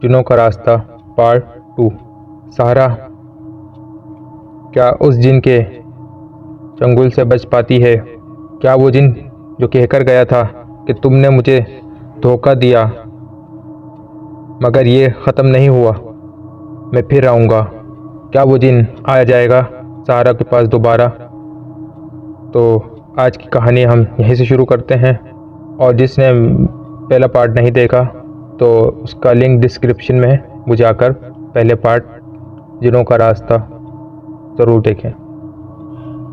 جنوں کا راستہ پارٹ 2۔ سارہ کیا اس جن کے چنگل سے بچ پاتی ہے؟ کیا وہ جن جو کہہ کر گیا تھا کہ تم نے مجھے دھوکہ دیا مگر یہ ختم نہیں ہوا، میں پھر آؤں گا، کیا وہ جن آ جائے گا سارہ کے پاس دوبارہ؟ تو آج کی کہانی ہم یہیں سے شروع کرتے ہیں، اور جس نے پہلا پارٹ نہیں دیکھا تو اس کا لنک ڈسکرپشن میں ہے، وہ جا کر پہلے پارٹ جنوں کا راستہ ضرور دیکھیں۔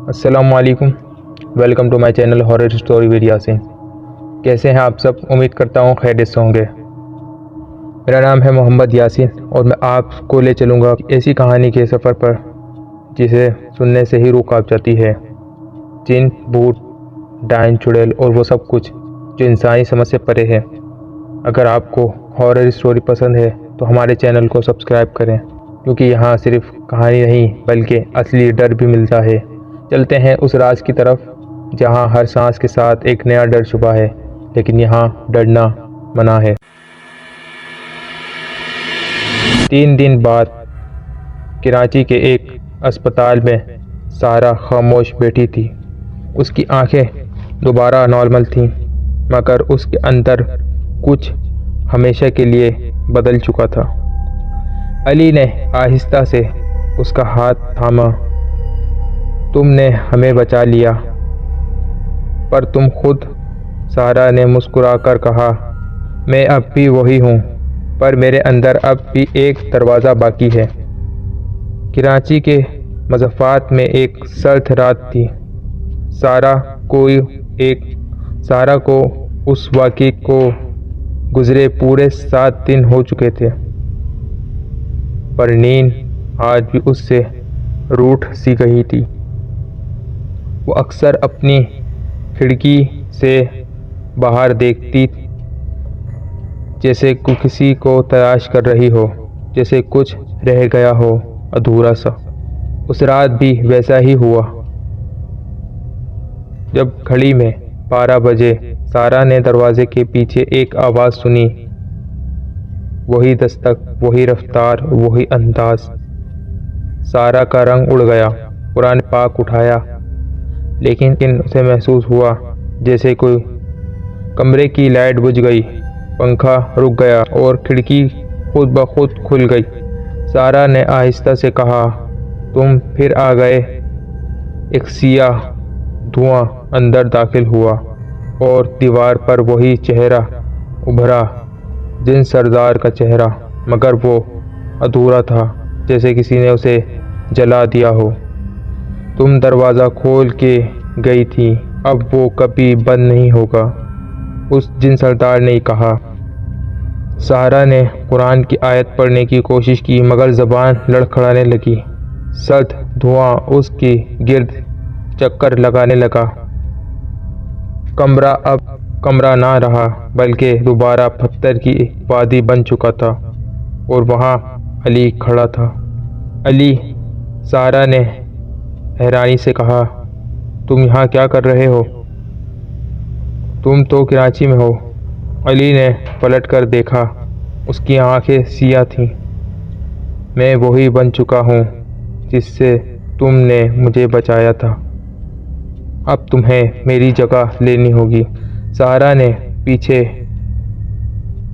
السلام علیکم، welcome to my channel horror story with Yasin. کیسے ہیں آپ سب؟ امید کرتا ہوں خیریت سے ہوں گے۔ میرا نام ہے محمد یاسین اور میں آپ کو لے چلوں گا ایسی کہانی کے سفر پر جسے سننے سے ہی روح کانپ جاتی ہے۔ جن، بھوت، ڈائن، چڑیل اور وہ سب کچھ جو انسانی سمجھ سے پرے ہے۔ اگر آپ کو ہارر اسٹوری پسند ہے تو ہمارے چینل کو سبسکرائب کریں، کیونکہ یہاں صرف کہانی نہیں بلکہ اصلی ڈر بھی ملتا ہے۔ چلتے ہیں اس راز کی طرف جہاں ہر سانس کے ساتھ ایک نیا ڈر چھپا ہے، لیکن یہاں ڈرنا منع ہے۔ 3 دن بعد کراچی کے ایک اسپتال میں سارہ خاموش بیٹھی تھی۔ اس کی آنکھیں دوبارہ نارمل تھیں، مگر اس کے اندر کچھ ہمیشہ کے لیے بدل چکا تھا۔ علی نے آہستہ سے اس کا ہاتھ تھاما۔ تم نے ہمیں بچا لیا، پر تم خود؟ سارہ نے مسکرا کر کہا، میں اب بھی وہی ہوں، پر میرے اندر اب بھی ایک دروازہ باقی ہے۔ کراچی کے مضافات میں ایک سرد رات تھی۔ سارہ کو اس واقعے کو گزرے پورے 7 دن ہو چکے تھے، پر نیند آج بھی اس سے روٹھ سی گئی تھی۔ وہ اکثر اپنی کھڑکی سے باہر دیکھتی، جیسے کسی کو تلاش کر رہی ہو، جیسے کچھ رہ گیا ہو ادھورا سا۔ اس رات بھی ویسا ہی ہوا۔ جب گھڑی میں 12 بجے سارہ نے دروازے کے پیچھے ایک آواز سنی، وہی دستک، وہی رفتار، وہی انداز۔ سارہ کا رنگ اڑ گیا۔ قرآن پاک اٹھایا، لیکن اسے محسوس ہوا جیسے کوئی کمرے کی لائٹ بجھ گئی، پنکھا رک گیا اور کھڑکی خود بخود کھل گئی۔ سارہ نے آہستہ سے کہا، تم پھر آ گئے۔ ایک سیاہ دھواں اندر داخل ہوا اور دیوار پر وہی چہرہ ابھرا، جن سردار کا چہرہ، مگر وہ ادھورا تھا، جیسے کسی نے اسے جلا دیا ہو۔ تم دروازہ کھول کے گئی تھی، اب وہ کبھی بند نہیں ہوگا، اس جن سردار نے کہا۔ سارہ نے قرآن کی آیت پڑھنے کی کوشش کی، مگر زبان لڑکھڑانے لگی۔ سرد دھواں اس کے گرد چکر لگانے لگا۔ کمرہ اب کمرہ نہ رہا، بلکہ دوبارہ پتھر کی وادی بن چکا تھا، اور وہاں علی کھڑا تھا۔ علی، سارہ نے حیرانی سے کہا، تم یہاں کیا کر رہے ہو؟ تم تو کراچی میں ہو۔ علی نے پلٹ کر دیکھا، اس کی آنکھیں سیاہ تھیں۔ میں وہی بن چکا ہوں جس سے تم نے مجھے بچایا تھا، اب تمہیں میری جگہ لینی ہوگی۔ سارہ نے پیچھے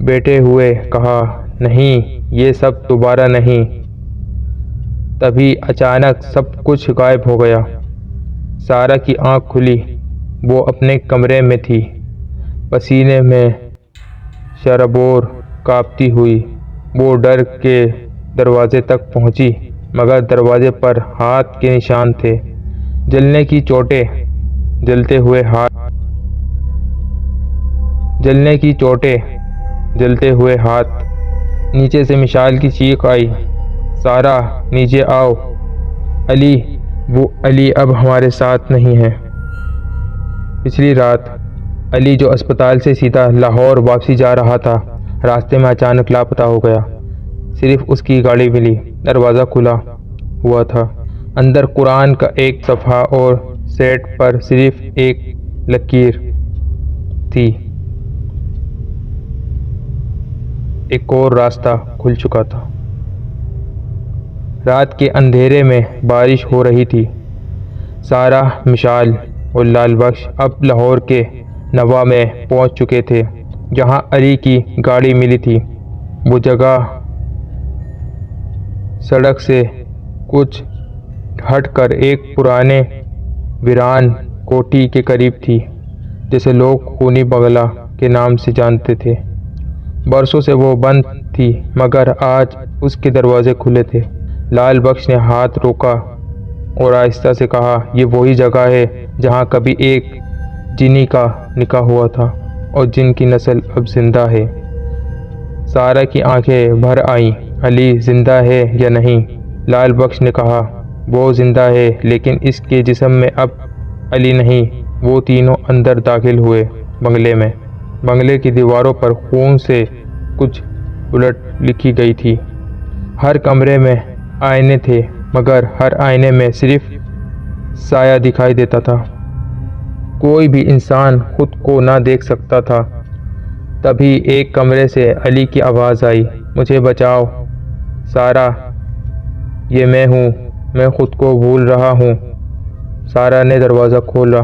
بیٹھے ہوئے کہا، نہیں، یہ سب دوبارہ نہیں۔ تبھی اچانک سب کچھ غائب ہو گیا۔ سارہ کی آنکھ کھلی، وہ اپنے کمرے میں تھی، پسینے میں شرابور کانپتی ہوئی۔ وہ ڈر کے دروازے تک پہنچی، مگر دروازے پر ہاتھ کے نشان تھے، جلنے کی چوٹیں، جلتے ہوئے ہاتھ۔ نیچے سے مشال کی چیخ آئی، سارہ، نیچے آؤ۔ علی، وہ علی اب ہمارے ساتھ نہیں ہے۔ پچھلی رات علی جو اسپتال سے سیدھا لاہور واپسی جا رہا تھا، راستے میں اچانک لاپتہ ہو گیا۔ صرف اس کی گاڑی ملی، دروازہ کھلا ہوا تھا، اندر قرآن کا ایک صفحہ اور سیٹ پر صرف ایک لکیر تھی۔ ایک اور راستہ کھل چکا تھا۔ رات کے اندھیرے میں بارش ہو رہی تھی۔ سارہ، مشال اور لال بخش اب لاہور کے نوا میں پہنچ چکے تھے جہاں علی کی گاڑی ملی تھی۔ وہ جگہ سڑک سے کچھ ہٹ کر ایک پرانے ویران کوٹھی کے قریب تھی جسے لوگ خونی بنگلہ کے نام سے جانتے تھے۔ برسوں سے وہ بند تھی مگر آج اس کے دروازے کھلے تھے۔ لال بخش نے ہاتھ روکا اور آہستہ سے کہا، یہ وہی جگہ ہے جہاں کبھی ایک جنی کا نکاح ہوا تھا اور جن کی نسل اب زندہ ہے۔ سارہ کی آنکھیں بھر آئیں۔ علی زندہ ہے یا نہیں؟ لال بخش نے کہا، وہ زندہ ہے لیکن اس کے جسم میں اب علی نہیں۔ وہ تینوں اندر داخل ہوئے بنگلے میں۔ بنگلے کی دیواروں پر خون سے کچھ الٹ لکھی گئی تھی۔ ہر کمرے میں آئینے تھے مگر ہر آئینے میں صرف سایہ دکھائی دیتا تھا۔ کوئی بھی انسان خود کو نہ دیکھ سکتا تھا۔ تبھی ایک کمرے سے علی کی آواز آئی، مجھے بچاؤ سارہ، یہ میں ہوں، میں خود کو بھول رہا ہوں۔ سارہ نے دروازہ کھولا۔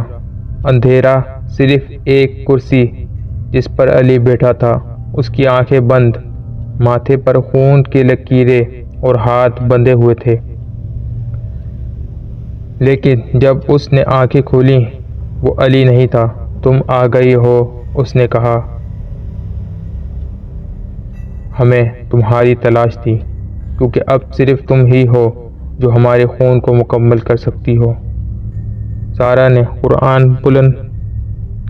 اندھیرا، صرف ایک کرسی جس پر علی بیٹھا تھا، اس کی آنکھیں بند، ماتھے پر خون کی لکیریں اور ہاتھ بندھے ہوئے تھے۔ لیکن جب اس نے آنکھیں کھولیں وہ علی نہیں تھا۔ تم آ گئی ہو، اس نے کہا، ہمیں تمہاری تلاش تھی کیونکہ اب صرف تم ہی ہو جو ہمارے خون کو مکمل کر سکتی ہو۔ سارہ نے قرآن بلند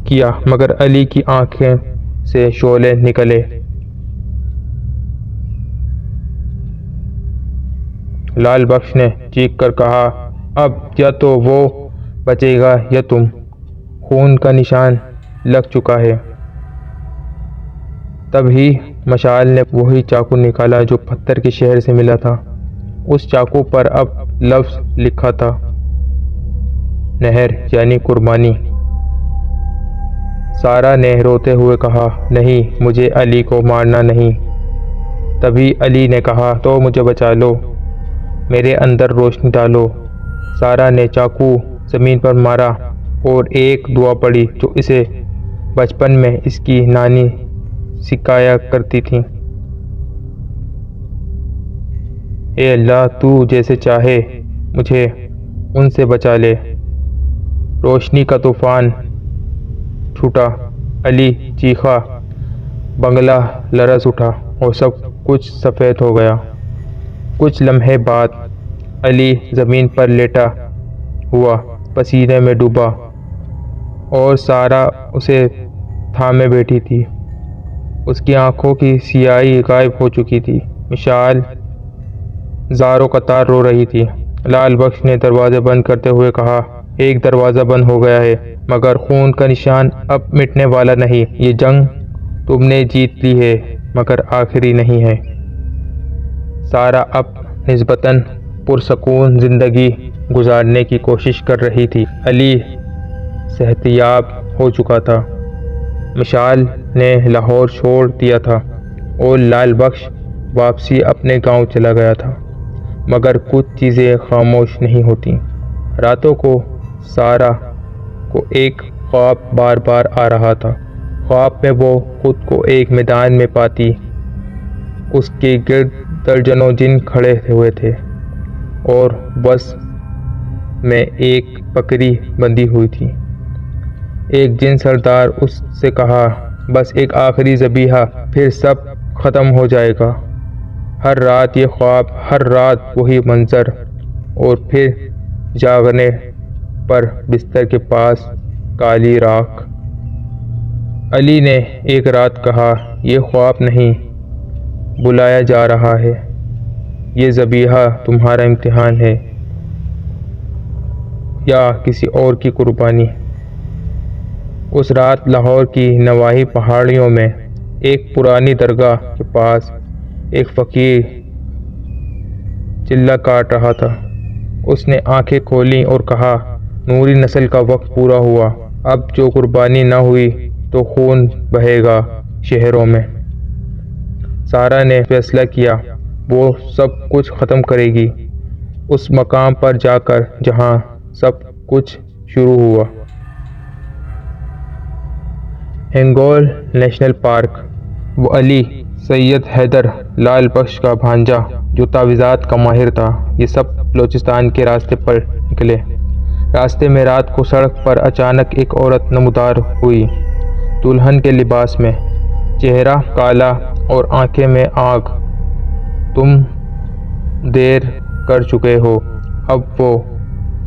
کیا مگر علی کی آنکھیں سے شعلے نکلے۔ لال بخش نے چیخ کر کہا، اب یا تو وہ بچے گا یا تم، خون کا نشان لگ چکا ہے۔ تبھی مشال نے وہی چاقو نکالا جو پتھر کے شہر سے ملا تھا۔ اس چاقو پر اب لفظ لکھا تھا، نہر یعنی قربانی۔ سارہ نے روتے ہوئے کہا، نہیں، مجھے علی کو مارنا نہیں۔ تبھی علی نے کہا، تو مجھے بچا لو، میرے اندر روشنی ڈالو۔ سارہ نے چاقو زمین پر مارا اور ایک دعا پڑھی جو اسے بچپن میں اس کی نانی سکھایا کرتی تھی، اے اللہ، تو جیسے چاہے مجھے ان سے بچا لے۔ روشنی کا طوفان چھوٹا، علی چیخا، بنگلہ لرز اٹھا اور سب کچھ سفید ہو گیا۔ کچھ لمحے بعد علی زمین پر لیٹا ہوا پسینے میں ڈوبا اور سارہ اسے تھامے بیٹھی تھی۔ اس کی آنکھوں کی سیاہی غائب ہو چکی تھی۔ مشال زاروں قطار رو رہی تھی۔ لال بخش نے دروازے بند کرتے ہوئے کہا، ایک دروازہ بند ہو گیا ہے مگر خون کا نشان اب مٹنے والا نہیں۔ یہ جنگ تم نے جیت لی ہے مگر آخری نہیں ہے۔ سارہ اب نسبتاً پرسکون زندگی گزارنے کی کوشش کر رہی تھی۔ علی صحت یاب ہو چکا تھا، مشال نے لاہور چھوڑ دیا تھا اور لال بخش واپسی اپنے گاؤں چلا گیا تھا۔ مگر کچھ چیزیں خاموش نہیں ہوتیں۔ راتوں کو سارہ کو ایک خواب بار بار آ رہا تھا۔ خواب میں وہ خود کو ایک میدان میں پاتی، اس کے گرد درجنوں جن کھڑے ہوئے تھے اور بس میں ایک بکری بندھی ہوئی تھی۔ ایک جن سردار اس سے کہا، بس ایک آخری ذبیحہ پھر سب ختم ہو جائے گا۔ ہر رات یہ خواب، ہر رات وہی منظر، اور پھر جاگنے پر بستر کے پاس کالی راکھ۔ علی نے ایک رات کہا، یہ خواب نہیں، بلایا جا رہا ہے، یہ ذبیحہ تمہارا امتحان ہے یا کسی اور کی قربانی۔ اس رات لاہور کی نواحی پہاڑیوں میں ایک پرانی درگاہ کے پاس ایک فقیر چلہ کاٹ رہا تھا۔ اس نے آنکھیں کھولیں اور کہا، نوری نسل کا وقت پورا ہوا، اب جو قربانی نہ ہوئی تو خون بہے گا شہروں میں۔ سارہ نے فیصلہ کیا وہ سب کچھ ختم کرے گی اس مقام پر جا کر جہاں سب کچھ شروع ہوا۔ Hingol national park. وہ علی سید حیدر لال بخش کا بھانجا جو تعویذات کا ماہر تھا، یہ سب بلوچستان کے راستے پر نکلے۔ راستے میں رات کو سڑک پر اچانک ایک عورت نمودار ہوئی، دلہن کے لباس میں، چہرہ کالا اور آنکھیں میں آگ۔ تم دیر کر چکے ہو، اب وہ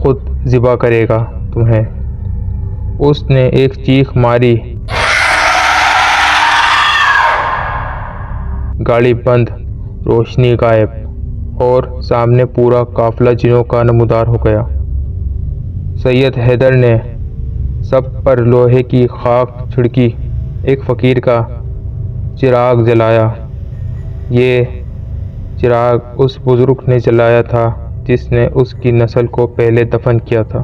خود ذبح کرے گا تمہیں۔ اس نے ایک چیخ ماری، گاڑی بند، روشنی غائب، اور سامنے پورا قافلہ جنوں کا نمودار ہو گیا۔ سید حیدر نے سب پر لوہے کی خاک چھڑکی، ایک فقیر کا چراغ جلایا۔ یہ چراغ اس بزرگ نے جلایا تھا جس نے اس کی نسل کو پہلے دفن کیا تھا۔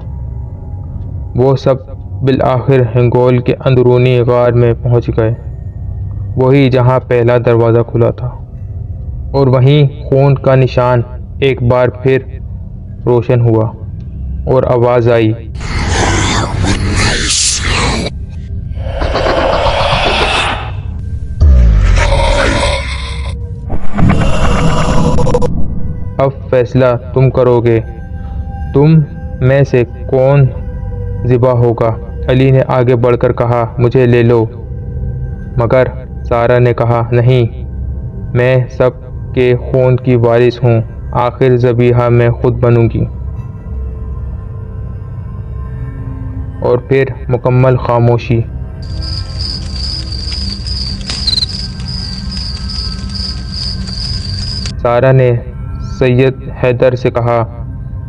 وہ سب بالآخر ہنگول کے اندرونی غار میں پہنچ گئے، وہی جہاں پہلا دروازہ کھلا تھا، اور وہیں خون کا نشان ایک بار پھر روشن ہوا، اور آواز آئی، اب فیصلہ تم کرو گے، تم میں سے کون ذبح ہوگا۔ علی نے آگے بڑھ کر کہا، مجھے لے لو، مگر سارہ نے کہا، نہیں، میں سب کے خون کی وارث ہوں، آخر ذبیحہ میں خود بنوں گی۔ اور پھر مکمل خاموشی۔ سارہ نے سید حیدر سے کہا،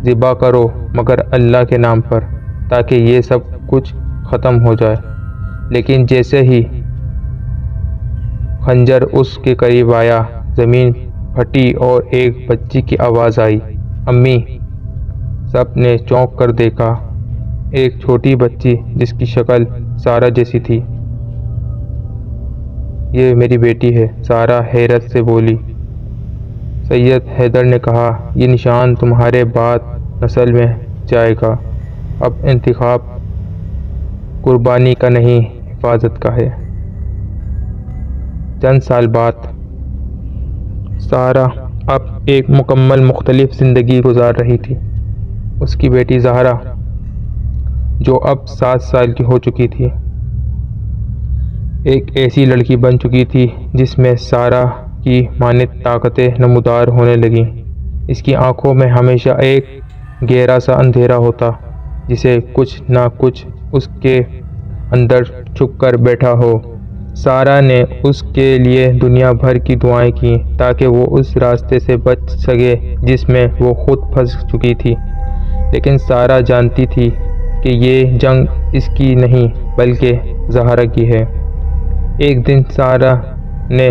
ذبح کرو مگر اللہ کے نام پر، تاکہ یہ سب کچھ ختم ہو جائے۔ لیکن جیسے ہی خنجر اس کے قریب آیا، زمین پھٹی اور ایک بچی کی آواز آئی، امی۔ سب نے چونک کر دیکھا، ایک چھوٹی بچی جس کی شکل سارہ جیسی تھی۔ یہ میری بیٹی ہے، سارہ حیرت سے بولی۔ سید حیدر نے کہا، یہ نشان تمہارے بعد نسل میں جائے گا، اب انتخاب قربانی کا نہیں، حفاظت کا ہے۔ چند سال بعد سارہ اب ایک مکمل مختلف زندگی گزار رہی تھی۔ اس کی بیٹی زہرا، جو اب 7 سال کی ہو چکی تھی، ایک ایسی لڑکی بن چکی تھی جس میں سارہ کی مانند طاقتیں نمودار ہونے لگیں۔ اس کی آنکھوں میں ہمیشہ ایک گہرا سا اندھیرا ہوتا، جسے کچھ نہ کچھ اس کے اندر چھپ کر بیٹھا ہو۔ سارہ نے اس کے لیے دنیا بھر کی دعائیں کیں تاکہ وہ اس راستے سے بچ سکے جس میں وہ خود پھنس چکی تھی، لیکن سارہ جانتی تھی کہ یہ جنگ اس کی نہیں بلکہ زہرا کی ہے۔ ایک دن سارہ نے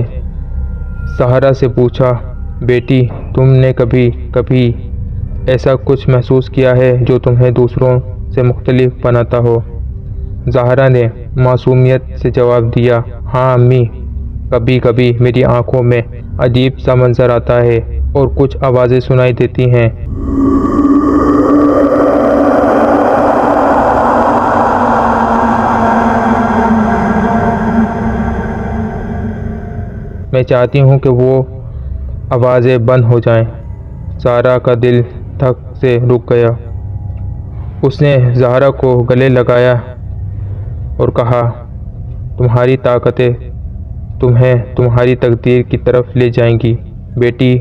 زہرا سے پوچھا، بیٹی، تم نے کبھی ایسا کچھ محسوس کیا ہے جو تمہیں دوسروں سے مختلف بناتا ہو؟ زہرا نے معصومیت سے جواب دیا، ہاں امی، کبھی کبھی میری آنکھوں میں عجیب سا منظر آتا ہے اور کچھ آوازیں سنائی دیتی ہیں۔ میں چاہتی ہوں کہ وہ آوازیں بند ہو جائیں۔ سارہ کا دل دھک سے رک گیا۔ اس نے زہرا کو گلے لگایا اور کہا، تمہاری طاقتیں تمہیں تمہاری تقدیر کی طرف لے جائیں گی بیٹی،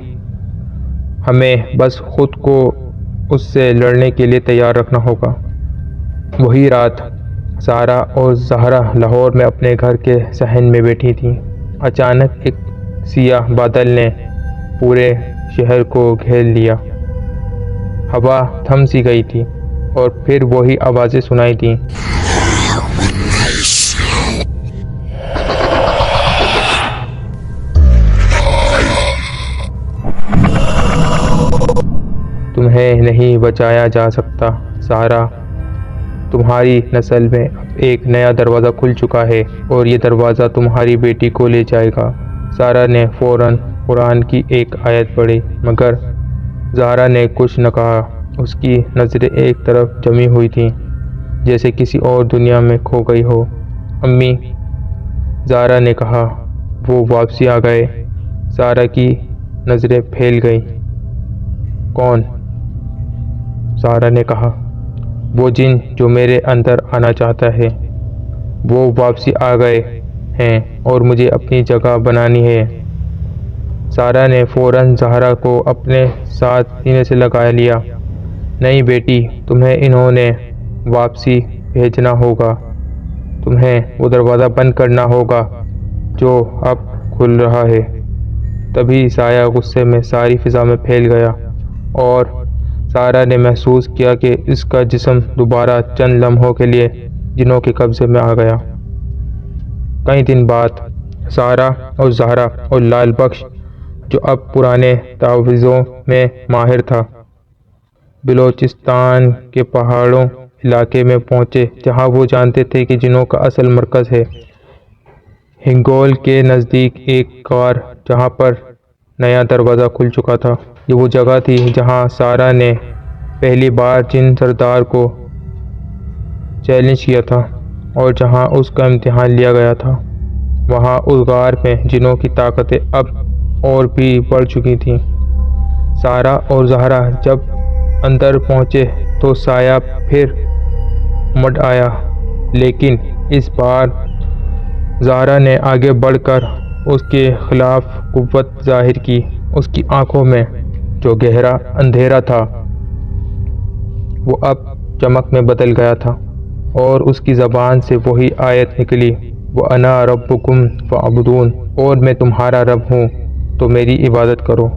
ہمیں بس خود کو اس سے لڑنے کے لیے تیار رکھنا ہوگا۔ وہی رات سارہ اور زہرا لاہور میں اپنے گھر کے صحن میں بیٹھی تھیں۔ اچانک ایک سیاہ بادل نے پورے شہر کو گھیر لیا۔ ہوا تھم سی گئی تھی اور پھر وہی آوازیں سنائی دیں۔ تمہیں نہیں بچایا جا سکتا سارہ، تمہاری نسل میں اب ایک نیا دروازہ کھل چکا ہے اور یہ دروازہ تمہاری بیٹی کو لے جائے گا۔ سارا نے فوراً قرآن کی ایک آیت پڑھی، مگر زہرا نے کچھ نہ کہا۔ اس کی نظریں ایک طرف جمی ہوئی تھیں، جیسے کسی اور دنیا میں کھو گئی ہو۔ امی، زہرا نے کہا، وہ واپسی آ گئے۔ سارا کی نظریں پھیل گئیں۔ کون؟ سارا نے کہا، وہ جن جو میرے اندر آنا چاہتا ہے، وہ واپسی آ گئے ہیں اور مجھے اپنی جگہ بنانی ہے۔ سارا نے فوراً زہرا کو اپنے ساتھ سینے سے لگا لیا۔ نہیں بیٹی، تمہیں انہوں نے واپسی بھیجنا ہوگا۔ تمہیں وہ دروازہ بند کرنا ہوگا جو اب کھل رہا ہے۔ تبھی سایہ غصے میں ساری فضا میں پھیل گیا اور سارا نے محسوس کیا کہ اس کا جسم دوبارہ چند لمحوں کے لیے جنوں کے قبضے میں آ گیا۔ کئی دن بعد سارا اور زہرا اور لال بخش، جو اب پرانے تعویذوں میں ماہر تھا، بلوچستان کے پہاڑوں علاقے میں پہنچے، جہاں وہ جانتے تھے کہ جنوں کا اصل مرکز ہے۔ ہنگول کے نزدیک ایک غار، جہاں پر نیا دروازہ کھل چکا تھا۔ یہ وہ جگہ تھی جہاں سارا نے پہلی بار جن سردار کو چیلنج کیا تھا اور جہاں اس کا امتحان لیا گیا تھا۔ وہاں اس غار میں جنوں کی طاقتیں اب اور بھی بڑھ چکی تھیں۔ سارا اور زہرا جب اندر پہنچے تو سایہ پھر مڑ آیا، لیکن اس بار زہرا نے آگے بڑھ کر اس کے خلاف قوت ظاہر کی۔ اس کی آنکھوں میں جو گہرا اندھیرا تھا وہ اب چمک میں بدل گیا تھا اور اس کی زبان سے وہی آیت نکلی، وَأَنَا رَبُّكُمْ فَاعْبُدُونِ، اور میں تمہارا رب ہوں تو میری عبادت کرو۔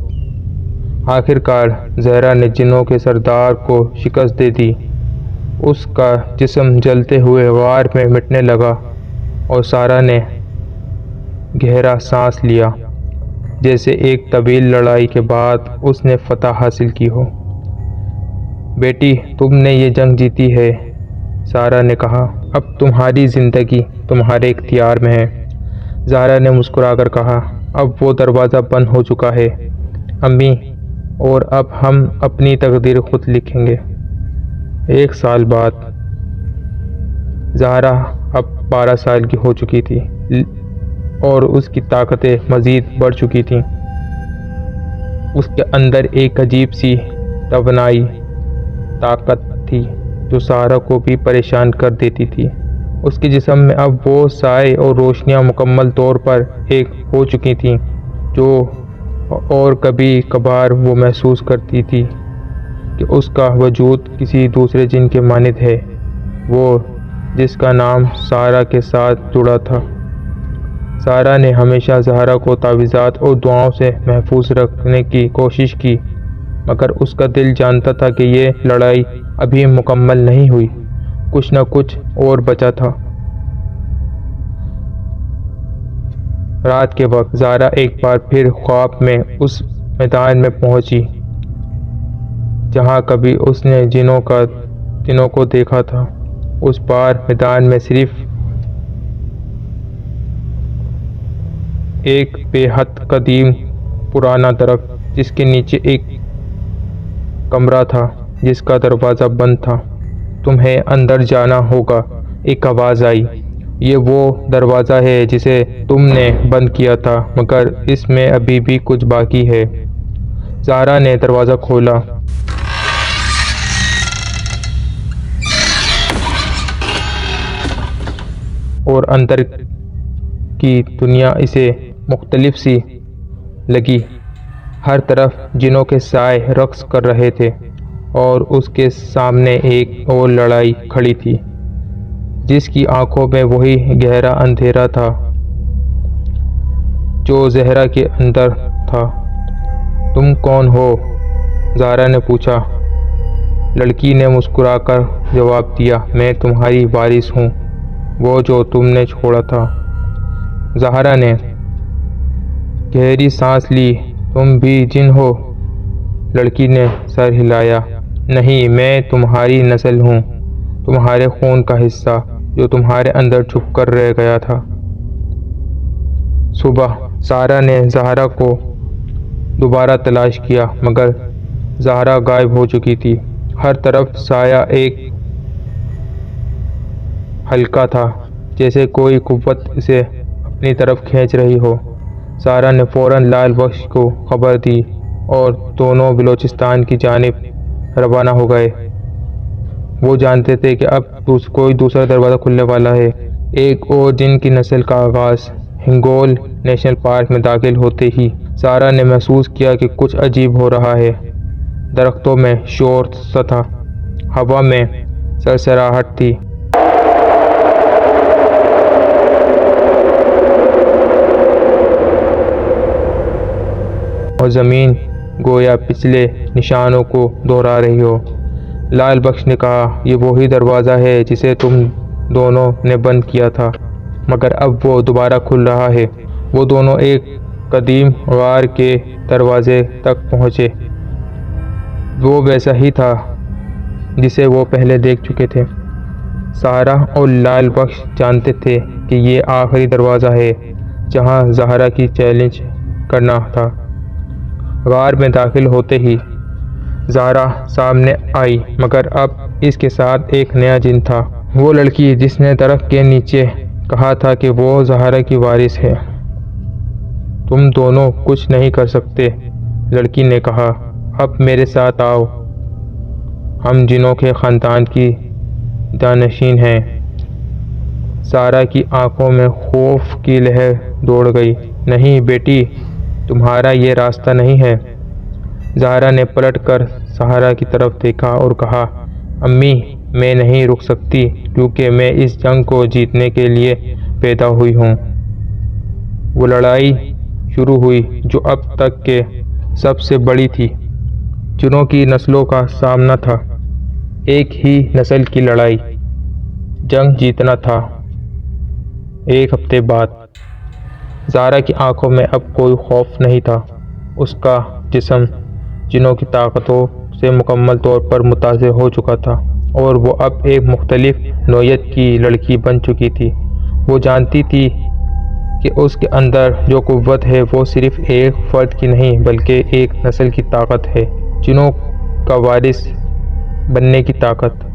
آخر کار زہرا نے جنوں کے سردار کو شکست دے دی۔ اس کا جسم جلتے ہوئے غار میں مٹنے لگا اور سارا نے گہرا سانس لیا، جیسے ایک طویل لڑائی کے بعد اس نے فتح حاصل کی ہو۔ بیٹی، تم نے یہ جنگ جیتی ہے، سارا نے کہا، اب تمہاری زندگی تمہارے اختیار میں ہے۔ زہرا نے مسکرا کر کہا، اب وہ دروازہ بند ہو چکا ہے امی، اور اب ہم اپنی تقدیر خود لکھیں گے۔ 1 سال بعد زہرا اب 12 سال کی ہو چکی تھی اور اس کی طاقتیں مزید بڑھ چکی تھیں۔ اس کے اندر ایک عجیب سی توانائی طاقت تھی جو سارا کو بھی پریشان کر دیتی تھی۔ اس کے جسم میں اب وہ سائے اور روشنیاں مکمل طور پر ایک ہو چکی تھیں جو اور کبھی کبھار وہ محسوس کرتی تھی کہ اس کا وجود کسی دوسرے جن کے مانند ہے، وہ جس کا نام سارا کے ساتھ جڑا تھا۔ سارا نے ہمیشہ زہرا کو تعویذات اور دعاؤں سے محفوظ رکھنے کی کوشش کی، مگر اس کا دل جانتا تھا کہ یہ لڑائی ابھی مکمل نہیں ہوئی، کچھ نہ کچھ اور بچا تھا۔ رات کے وقت زہرا ایک بار پھر خواب میں اس میدان میں پہنچی جہاں کبھی اس نے جنوں کو دیکھا تھا۔ اس بار میدان میں صرف ایک بے حد قدیم پرانا درخت، جس کے نیچے ایک کمرہ تھا جس کا دروازہ بند تھا۔ تمہیں اندر جانا ہوگا، ایک آواز آئی۔ یہ وہ دروازہ ہے جسے تم نے بند کیا تھا، مگر اس میں ابھی بھی کچھ باقی ہے۔ زہرا نے دروازہ کھولا اور اندر کی دنیا اسے مختلف سی لگی۔ ہر طرف جنوں کے سائے رقص کر رہے تھے اور اس کے سامنے ایک اور لڑائی کھڑی تھی جس کی آنکھوں میں وہی گہرا اندھیرا تھا جو زہرا کے اندر تھا۔ تم کون ہو؟ زہرا نے پوچھا۔ لڑکی نے مسکرا کر جواب دیا، میں تمہاری وارث ہوں، وہ جو تم نے چھوڑا تھا۔ زہرا نے گہری سانس لی، تم بھی جن ہو؟ لڑکی نے سر ہلایا، نہیں، میں تمہاری نسل ہوں، تمہارے خون کا حصہ جو تمہارے اندر چھپ کر رہ گیا تھا۔ صبح سارا نے زہرا کو دوبارہ تلاش کیا مگر زہرا غائب ہو چکی تھی۔ ہر طرف سایہ ایک ہلکا تھا، جیسے کوئی قوت اسے اپنی طرف کھینچ رہی ہو۔ سارا نے فوراً لال بخش کو خبر دی اور دونوں بلوچستان کی جانب روانہ ہو گئے۔ وہ جانتے تھے کہ اب کوئی دوسرا دروازہ کھلنے والا ہے۔ ایک اور جن کی نسل کا آغاز۔ ہنگول نیشنل پارک میں داخل ہوتے ہی سارا نے محسوس کیا کہ کچھ عجیب ہو رہا ہے۔ درختوں میں شور سا تھا، ہوا میں سرسراہٹ تھی، اور زمین گویا پچھلے نشانوں کو دہرا رہی ہو۔ لال بخش نے کہا، یہ وہی دروازہ ہے جسے تم دونوں نے بند کیا تھا، مگر اب وہ دوبارہ کھل رہا ہے۔ وہ دونوں ایک قدیم غار کے دروازے تک پہنچے۔ وہ ویسا ہی تھا جسے وہ پہلے دیکھ چکے تھے۔ سارا اور لال بخش جانتے تھے کہ یہ آخری دروازہ ہے جہاں زہرا کی چیلنج کرنا تھا۔ غار میں داخل ہوتے ہی زہرا سامنے آئی، مگر اب اس کے ساتھ ایک نیا جن تھا۔ وہ لڑکی جس نے درخت کے نیچے کہا تھا کہ وہ زہرا کی وارث ہے۔ تم دونوں کچھ نہیں کر سکتے، لڑکی نے کہا، اب میرے ساتھ آؤ، ہم جنوں کے خاندان کی جانشین ہیں۔ سارا کی آنکھوں میں خوف کی لہر دوڑ گئی۔ نہیں بیٹی، تمہارا یہ راستہ نہیں ہے۔ زہرا نے پلٹ کر سارا کی طرف دیکھا اور کہا، امی، میں نہیں رک سکتی کیونکہ میں اس جنگ کو جیتنے کے لیے پیدا ہوئی ہوں۔ وہ لڑائی شروع ہوئی جو اب تک کے سب سے بڑی تھی۔ جنوں کی نسلوں کا سامنا تھا، ایک ہی نسل کی لڑائی، جنگ جیتنا تھا۔ ایک ہفتے بعد زہرا کی آنکھوں میں اب کوئی خوف نہیں تھا۔ اس کا جسم جنوں کی طاقتوں سے مکمل طور پر متاثر ہو چکا تھا اور وہ اب ایک مختلف نوعیت کی لڑکی بن چکی تھی۔ وہ جانتی تھی کہ اس کے اندر جو قوت ہے وہ صرف ایک فرد کی نہیں بلکہ ایک نسل کی طاقت ہے، جنوں کا وارث بننے کی طاقت۔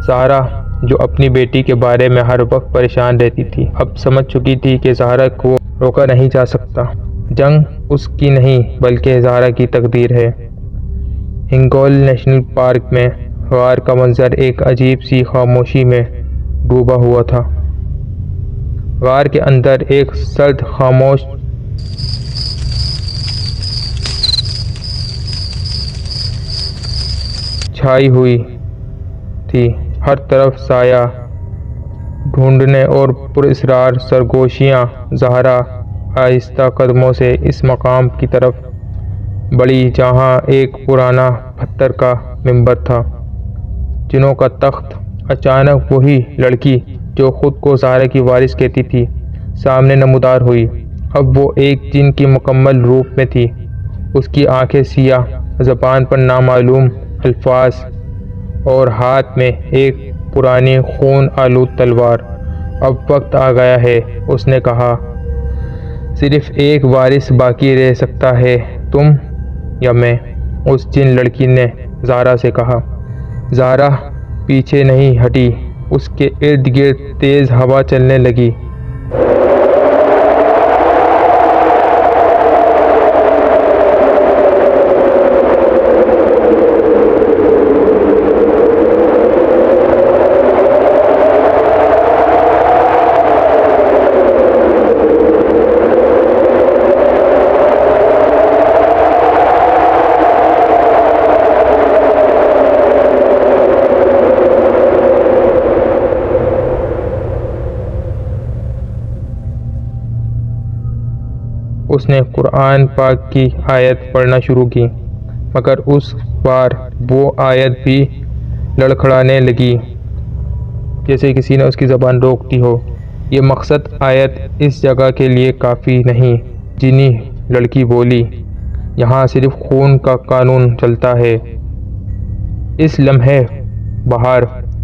سارا جو اپنی بیٹی کے بارے میں ہر وقت پریشان رہتی تھی، اب سمجھ چکی تھی کہ زہرا کو روکا نہیں جا سکتا۔ جنگ اس کی نہیں بلکہ زہرا کی تقدیر ہے۔ ہنگول نیشنل پارک میں غار کا منظر ایک عجیب سی خاموشی میں ڈوبا ہوا تھا۔ غار کے اندر ایک سرد خاموش چھائی ہوئی تھی۔ ہر طرف سایہ ڈھونڈنے اور پراسرار سرگوشیاں۔ زہرا آہستہ قدموں سے اس مقام کی طرف بڑھی جہاں ایک پرانا پتھر کا منبر تھا، جنوں کا تخت۔ اچانک وہی لڑکی جو خود کو زہرا کی وارث کہتی تھی سامنے نمودار ہوئی۔ اب وہ ایک جن کی مکمل روپ میں تھی۔ اس کی آنکھیں سیاہ، زبان پر نامعلوم الفاظ اور ہاتھ میں ایک پرانی خون آلود تلوار۔ اب وقت آ گیا ہے، اس نے کہا، صرف ایک وارث باقی رہ سکتا ہے، تم یا میں۔ اس جن لڑکی نے زہرا سے کہا۔ زہرا پیچھے نہیں ہٹی، اس کے ارد گرد تیز ہوا چلنے لگی۔ اس نے قرآن پاک کی آیت پڑھنا شروع کی، مگر اس بار وہ آیت بھی لڑکھڑانے لگی جیسے کسی نے اس کی زبان روک دی ہو۔ یہ مقصد آیت اس جگہ کے لیے کافی نہیں، جنی لڑکی بولی، یہاں صرف خون کا قانون چلتا ہے۔ اس لمحے باہر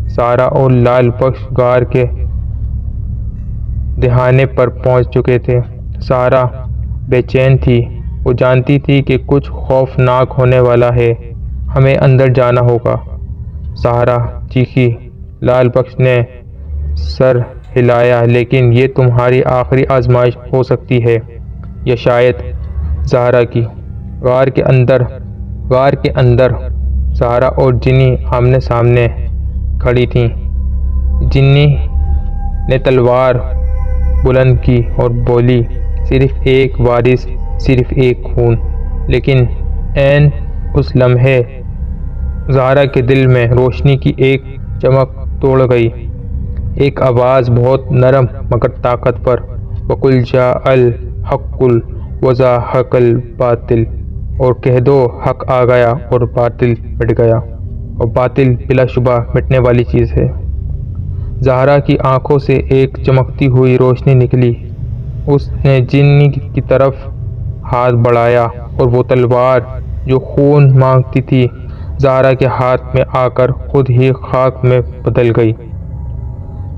سارا اور لال بخش غار کے دہانے پر پہنچ چکے تھے۔ سارا بے چین تھی۔ وہ جانتی تھی کہ کچھ خوفناک ہونے والا ہے، ہمیں اندر جانا ہوگا۔ سارا چیخی۔ لال بخش نے سر ہلایا۔ لیکن یہ تمہاری آخری آزمائش ہو سکتی ہے، یا شاید زہرا کی۔ غار کے اندر سارا اور جنی آمنے سامنے کھڑی تھیں۔ جنی نے تلوار بلند کی اور بولی، صرف ایک وارث، صرف ایک خون۔ لیکن عین اس لمحے زہرا کے دل میں روشنی کی ایک چمک توڑ گئی۔ ایک آواز، بہت نرم مگر طاقتور، وَقُلْ جَاءَ الْحَقُّ وَزَهَقَ الْبَاطِلُ، اور کہہ دو حق آ گیا اور باطل مٹ گیا، اور باطل بلا شبہ مٹنے والی چیز ہے۔ زہرا کی آنکھوں سے ایک چمکتی ہوئی روشنی نکلی۔ اس نے جنی کی طرف ہاتھ بڑھایا اور وہ تلوار جو خون مانگتی تھی زہرا کے ہاتھ میں آ کر خود ہی خاک میں بدل گئی۔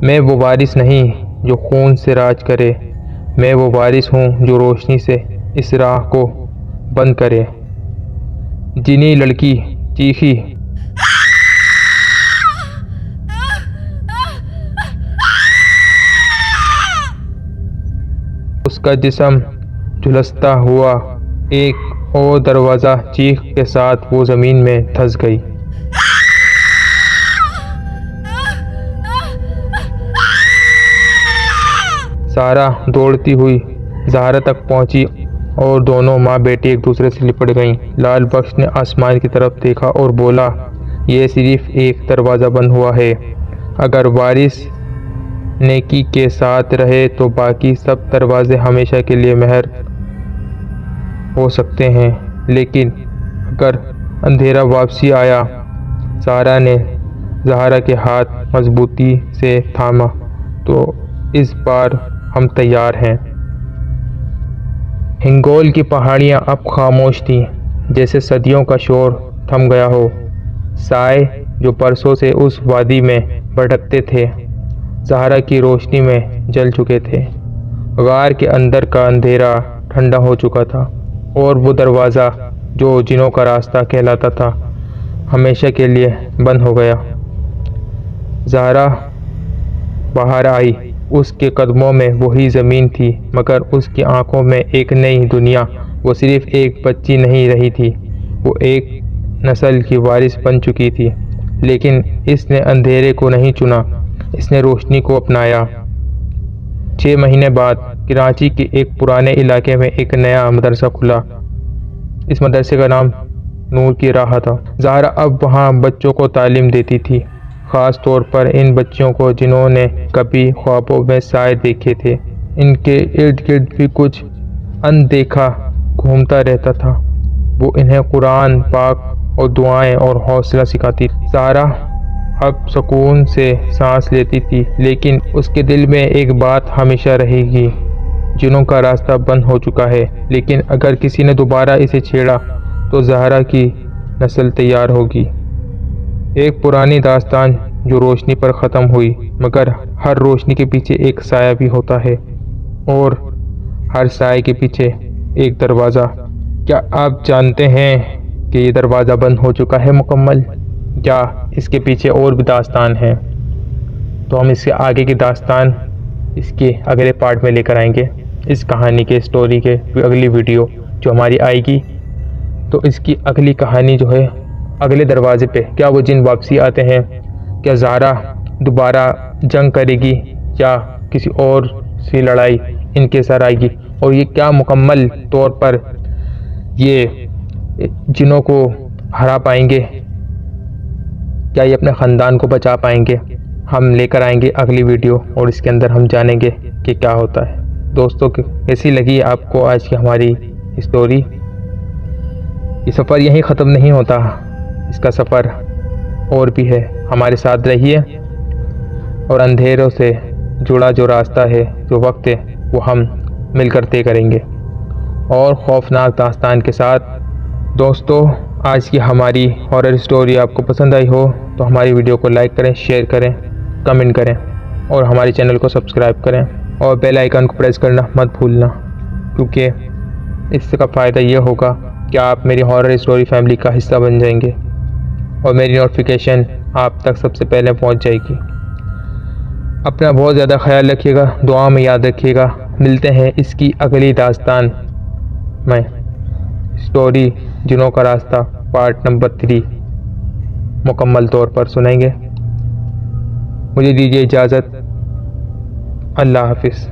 میں وہ وارث نہیں جو خون سے راج کرے، میں وہ وارث ہوں جو روشنی سے اس راہ کو بند کرے۔ جنی لڑکی چیخی۔ اس کا جسم جھلستا ہوا ایک اور دروازہ چیخ کے ساتھ وہ زمین میں دھس گئی۔ سارا دوڑتی ہوئی زہرا تک پہنچی اور دونوں ماں بیٹی ایک دوسرے سے لپٹ گئیں۔ لال بخش نے آسمان کی طرف دیکھا اور بولا، یہ صرف ایک دروازہ بند ہوا ہے۔ اگر وارث نیکی کے ساتھ رہے تو باقی سب دروازے ہمیشہ کے لیے مہر ہو سکتے ہیں، لیکن اگر اندھیرا واپسی آیا۔ سارا نے زہرا کے ہاتھ مضبوطی سے تھاما۔ تو اس بار ہم تیار ہیں۔ ہنگول کی پہاڑیاں اب خاموش تھیں، جیسے صدیوں کا شور تھم گیا ہو۔ سائے جو برسوں سے اس وادی میں بھٹکتے تھے، زہرا کی روشنی میں جل چکے تھے۔ غار کے اندر کا اندھیرا ٹھنڈا ہو چکا تھا، اور وہ دروازہ جو جنوں کا راستہ کہلاتا تھا ہمیشہ کے لیے بند ہو گیا۔ زہرا باہر آئی۔ اس کے قدموں میں وہی زمین تھی، مگر اس کی آنکھوں میں ایک نئی دنیا۔ وہ صرف ایک بچی نہیں رہی تھی، وہ ایک نسل کی وارث بن چکی تھی۔ لیکن اس نے اندھیرے کو نہیں چنا، اس نے روشنی کو اپنایا۔ 6 مہینے بعد کراچی کے ایک پرانے علاقے میں ایک نیا مدرسہ کھلا۔ اس مدرسے کا نام نور کی راہ تھا۔ زہرا اب وہاں بچوں کو تعلیم دیتی تھی، خاص طور پر ان بچوں کو جنہوں نے کبھی خوابوں میں سائے دیکھے تھے۔ ان کے ارد گرد بھی کچھ اندیکھا گھومتا رہتا تھا۔ وہ انہیں قرآن پاک اور دعائیں اور حوصلہ سکھاتی تھی۔ زہرا اب سکون سے سانس لیتی تھی، لیکن اس کے دل میں ایک بات ہمیشہ رہے گی، جنوں کا راستہ بند ہو چکا ہے، لیکن اگر کسی نے دوبارہ اسے چھیڑا تو زہرا کی نسل تیار ہوگی۔ ایک پرانی داستان جو روشنی پر ختم ہوئی، مگر ہر روشنی کے پیچھے ایک سایہ بھی ہوتا ہے، اور ہر سائے کے پیچھے ایک دروازہ۔ کیا آپ جانتے ہیں کہ یہ دروازہ بند ہو چکا ہے مکمل، یا اس کے پیچھے اور بھی داستان ہے؟ تو ہم اس سے آگے کی داستان اس کے اگلے پارٹ میں لے کر آئیں گے۔ اس کہانی کے اسٹوری کے اگلی ویڈیو جو ہماری آئے گی، تو اس کی اگلی کہانی جو ہے اگلے دروازے پہ، کیا وہ جن واپسی آتے ہیں، کیا زہرا دوبارہ جنگ کرے گی، یا کسی اور سی لڑائی ان کے ساتھ آئے گی، اور یہ کیا مکمل طور پر یہ جنوں کو ہرا پائیں گے، کیا یہ اپنے خاندان کو بچا پائیں گے؟ ہم لے کر آئیں گے اگلی ویڈیو، اور اس کے اندر ہم جانیں گے کہ کیا ہوتا ہے۔ دوستوں کیسی لگی آپ کو آج کی ہماری اسٹوری؟ یہ سفر یہیں ختم نہیں ہوتا، اس کا سفر اور بھی ہے۔ ہمارے ساتھ رہیے، اور اندھیروں سے جڑا جو راستہ ہے، جو وقت ہے، وہ ہم مل کر طے کریں گے، اور خوفناک داستان کے ساتھ۔ دوستو، آج کی ہماری ہارر اسٹوری آپ کو پسند آئی ہو تو ہماری ویڈیو کو لائک کریں، شیئر کریں، کمنٹ کریں، اور ہمارے چینل کو سبسکرائب کریں، اور بیل آئیکن کو پریس کرنا مت بھولنا۔ کیونکہ اس کا فائدہ یہ ہوگا کہ آپ میری ہارر اسٹوری فیملی کا حصہ بن جائیں گے اور میری نوٹیفیکیشن آپ تک سب سے پہلے پہنچ جائے گی۔ اپنا بہت زیادہ خیال رکھیے گا، دعا میں یاد رکھیے گا۔ ملتے ہیں اس کی اگلی داستان میں، اسٹوری جنوں کا راستہ پارٹ نمبر 3 مکمل طور پر سنیں گے۔ مجھے دیجیے اجازت، اللہ حافظ۔